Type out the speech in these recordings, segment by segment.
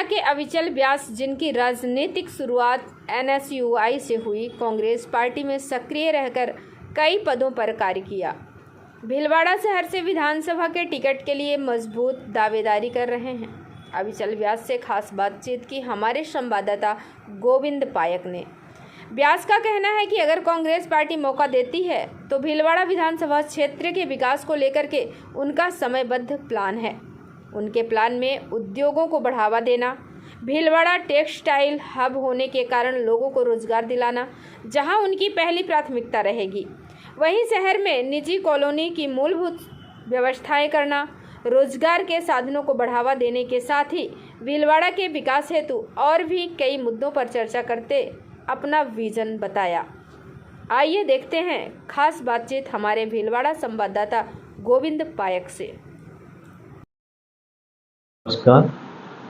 के अविचल व्यास, जिनकी राजनीतिक शुरुआत NSUI से हुई, कांग्रेस पार्टी में सक्रिय रहकर कई पदों पर कार्य किया। भीलवाड़ा शहर से विधानसभा के टिकट के लिए मजबूत दावेदारी कर रहे हैं। अविचल व्यास से खास बातचीत की हमारे संवाददाता गोविंद पायक ने। व्यास का कहना है कि अगर कांग्रेस पार्टी मौका देती है तो भीलवाड़ा विधानसभा क्षेत्र के विकास को लेकर के उनका समयबद्ध प्लान है। उनके प्लान में उद्योगों को बढ़ावा देना, भीलवाड़ा टेक्सटाइल हब होने के कारण लोगों को रोजगार दिलाना जहां उनकी पहली प्राथमिकता रहेगी। वहीं शहर में निजी कॉलोनी की मूलभूत व्यवस्थाएं करना, रोजगार के साधनों को बढ़ावा देने के साथ ही भीलवाड़ा के विकास हेतु और भी कई मुद्दों पर चर्चा करते अपना विजन बताया। आइए देखते हैं खास बातचीत हमारे भीलवाड़ा संवाददाता गोविंद पायक से। नमस्कार,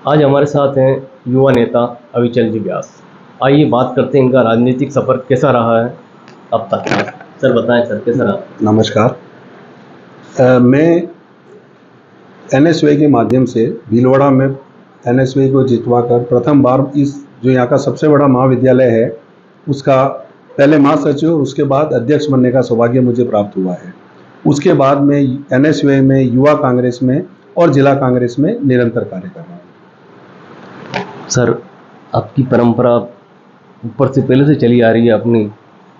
आज हमारे साथ हैं युवा नेता अविचल जी व्यास। आइए बात करते हैं इनका राजनीतिक सफर कैसा रहा है अब तक। सर बताएं सर, कैसा रहा? नमस्कार, मैं NSUI के माध्यम से भीलवाड़ा में NSUI को जितवाकर प्रथम बार इस जो यहाँ का सबसे बड़ा महाविद्यालय है उसका पहले महासचिव और उसके बाद अध्यक्ष बनने का सौभाग्य मुझे प्राप्त हुआ है। उसके बाद मैं NSUI में, युवा कांग्रेस में और जिला कांग्रेस में निरंतर कार्य कर रहा हूँ। सर, आपकी परंपरा ऊपर से पहले से चली आ रही है, अपनी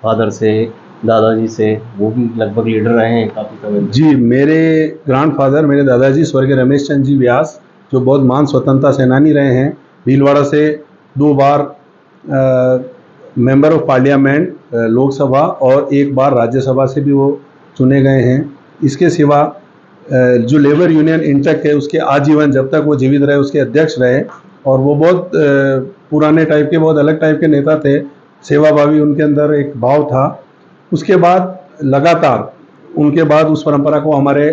फादर से, दादाजी से, वो भी लगभग लीडर रहे हैं काफ़ी समय। जी, मेरे ग्रैंडफादर, मेरे दादाजी स्वर्गीय रमेश चंद्र जी व्यास, जो बहुत महान स्वतंत्रता सेनानी रहे हैं, भीलवाड़ा से 2 बार मेंबर ऑफ पार्लियामेंट लोकसभा और 1 बार राज्यसभा से भी वो चुने गए हैं। इसके सिवा जो लेबर यूनियन इंटक है उसके आजीवन, जब तक वो जीवित रहे, उसके अध्यक्ष रहे और वो बहुत पुराने टाइप के, बहुत अलग टाइप के नेता थे। सेवाभावी उनके अंदर एक भाव था। उसके बाद लगातार उनके बाद उस परंपरा को हमारे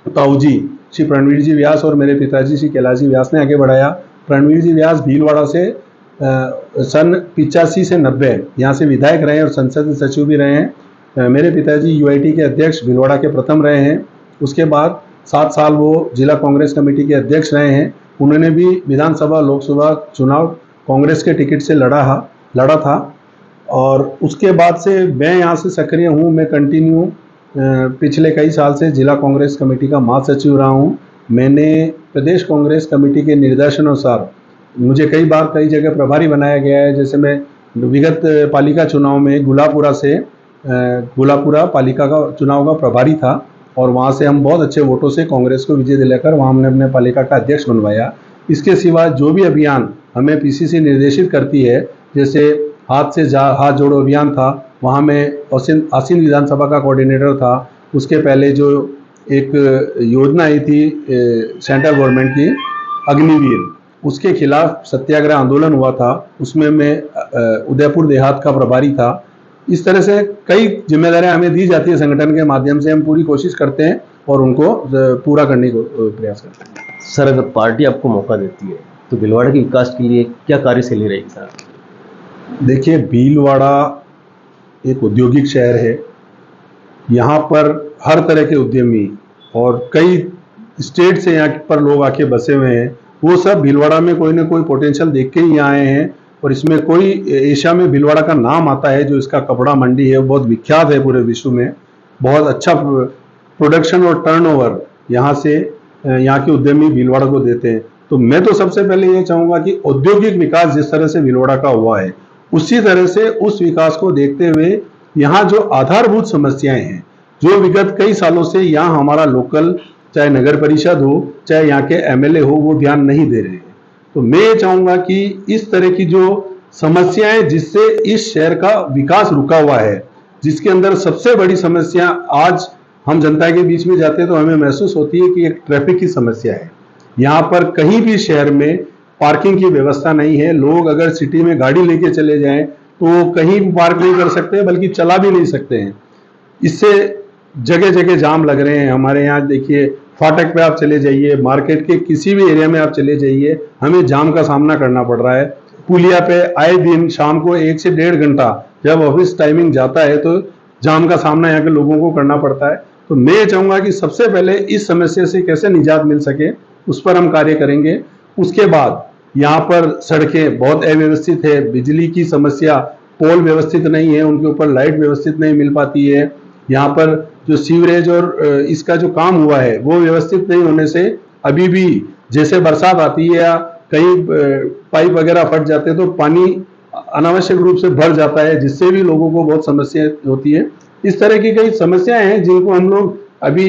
ताऊजी श्री प्रणवीर जी व्यास और मेरे पिताजी श्री कैलाश जी व्यास ने आगे बढ़ाया। प्रणवीर जी व्यास भीलवाड़ा से सन 85 से 90 यहाँ से विधायक रहे हैं और संसद सचिव भी रहे हैं। मेरे पिताजी UIT के अध्यक्ष भीलवाड़ा के प्रथम रहे हैं। उसके बाद 7 साल वो जिला कांग्रेस कमेटी के अध्यक्ष रहे हैं। उन्होंने भी विधानसभा लोकसभा चुनाव कांग्रेस के टिकट से लड़ा था और उसके बाद से मैं यहाँ से सक्रिय हूँ। मैं कंटिन्यू पिछले कई साल से जिला कांग्रेस कमेटी का महासचिव रहा हूँ। मैंने प्रदेश कांग्रेस कमेटी के निर्देशानुसार मुझे कई बार कई जगह प्रभारी बनाया गया है। जैसे मैं विगत पालिका चुनाव में गुलापुरा पालिका का चुनाव का प्रभारी था और वहाँ से हम बहुत अच्छे वोटों से कांग्रेस को विजय दिलाकर वहाँ हमने अपने पालिका का अध्यक्ष बनवाया। इसके सिवा जो भी अभियान हमें PCC निर्देशित करती है, जैसे हाथ जोड़ो अभियान था, वहाँ मैं आसीन विधानसभा का कोऑर्डिनेटर था। उसके पहले जो एक योजना आई थी सेंट्रल गवर्नमेंट की, अग्निवीर, उसके खिलाफ सत्याग्रह आंदोलन हुआ था, उसमें मैं उदयपुर देहात का प्रभारी था। इस तरह से कई जिम्मेदारियां हमें दी जाती है संगठन के माध्यम से। हम पूरी कोशिश करते हैं और उनको पूरा करने को प्रयास करते हैं। सर, अगर पार्टी आपको मौका देती है तो भीलवाड़ा के विकास के लिए क्या कार्यशैली रहेगी सर? देखिए, भीलवाड़ा एक औद्योगिक शहर है। यहाँ पर हर तरह के उद्यमी और कई स्टेट से यहाँ पर लोग आके बसे हुए हैं। वो सब भीलवाड़ा में कोई ना कोई पोटेंशियल देख के ही आए हैं और इसमें कोई एशिया में भीलवाड़ा का नाम आता है। जो इसका कपड़ा मंडी है वो बहुत विख्यात है पूरे विश्व में। बहुत अच्छा प्रोडक्शन और टर्नओवर यहाँ के उद्यमी भीलवाड़ा को देते हैं। तो मैं तो सबसे पहले ये चाहूँगा कि औद्योगिक विकास जिस तरह से भीलवाड़ा का हुआ है, उसी तरह से उस विकास को देखते हुए यहाँ जो आधारभूत समस्याएं हैं, जो विगत कई सालों से यहाँ हमारा लोकल, चाहे नगर परिषद हो, चाहे यहाँ के MLA हो, वो ध्यान नहीं दे रहे हैं। तो मैं ये चाहूँगा कि इस तरह की जो समस्याएं जिससे इस शहर का विकास रुका हुआ है, जिसके अंदर सबसे बड़ी समस्या आज हम जनता के बीच में जाते हैं तो हमें महसूस होती है कि एक ट्रैफिक की समस्या है। यहाँ पर कहीं भी शहर में पार्किंग की व्यवस्था नहीं है। लोग अगर सिटी में गाड़ी लेके चले जाएं तो कहीं भी पार्क नहीं कर सकते, बल्कि चला भी नहीं सकते हैं। इससे जगह जगह जाम लग रहे हैं। हमारे यहाँ देखिए, फाटक पे आप चले जाइए, मार्केट के किसी भी एरिया में आप चले जाइए, हमें जाम का सामना करना पड़ रहा है। पुलिया पे आए दिन शाम को 1 से 1.5 घंटा जब ऑफिस टाइमिंग जाता है तो जाम का सामना यहाँ के लोगों को करना पड़ता है। तो मैं चाहूँगा कि सबसे पहले इस समस्या से कैसे निजात मिल सके, उस पर हम कार्य करेंगे। उसके बाद यहाँ पर सड़कें बहुत अव्यवस्थित है, बिजली की समस्या, पोल व्यवस्थित नहीं है, उनके ऊपर लाइट व्यवस्थित नहीं मिल पाती है। यहाँ पर जो सीवरेज और इसका जो काम हुआ है वो व्यवस्थित नहीं होने से अभी भी जैसे बरसात आती है या कहीं पाइप वगैरह फट जाते हैं तो पानी अनावश्यक रूप से भर जाता है, जिससे भी लोगों को बहुत समस्या होती है। इस तरह की कई समस्याएं हैं जिनको हम लोग अभी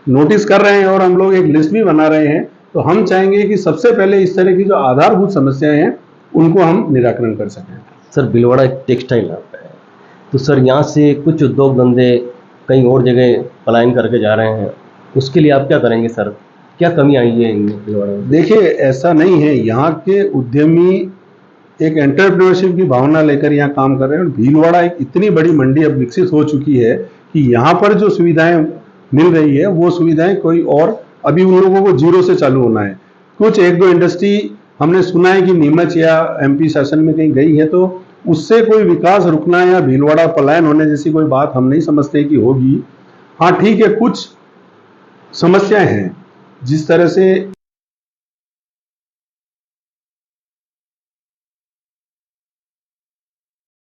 नोटिस कर रहे हैं और हम लोग एक लिस्ट भी बना रहे हैं। तो हम चाहेंगे कि सबसे पहले इस तरह की जो आधारभूत समस्याएं हैं उनको हम निराकरण कर सकें। सर भीलवाड़ा एक टेक्सटाइल हब है, तो सर यहाँ से कुछ उद्योग धंधे कहीं और जगह पलायन करके जा रहे हैं, उसके लिए आप क्या करेंगे सर? क्या कमी आई है भीलवाड़ा में? देखिए, ऐसा नहीं है, यहाँ के उद्यमी एक एंटरप्रेन्योरशिप की भावना लेकर यहाँ काम कर रहे हैं और भीलवाड़ा एक इतनी बड़ी मंडी अब विकसित हो चुकी है कि यहाँ पर जो सुविधाएं मिल रही है वो सुविधाएं कोई और अभी उन लोगों को जीरो से चालू होना है। कुछ एक दो इंडस्ट्री हमने सुना है कि नीमच या एमपी शासन में कहीं गई है, तो उससे कोई विकास रुकना या भीलवाड़ा पलायन होने जैसी कोई बात हम नहीं समझते कि होगी। हाँ ठीक है, कुछ समस्याएं हैं जिस तरह से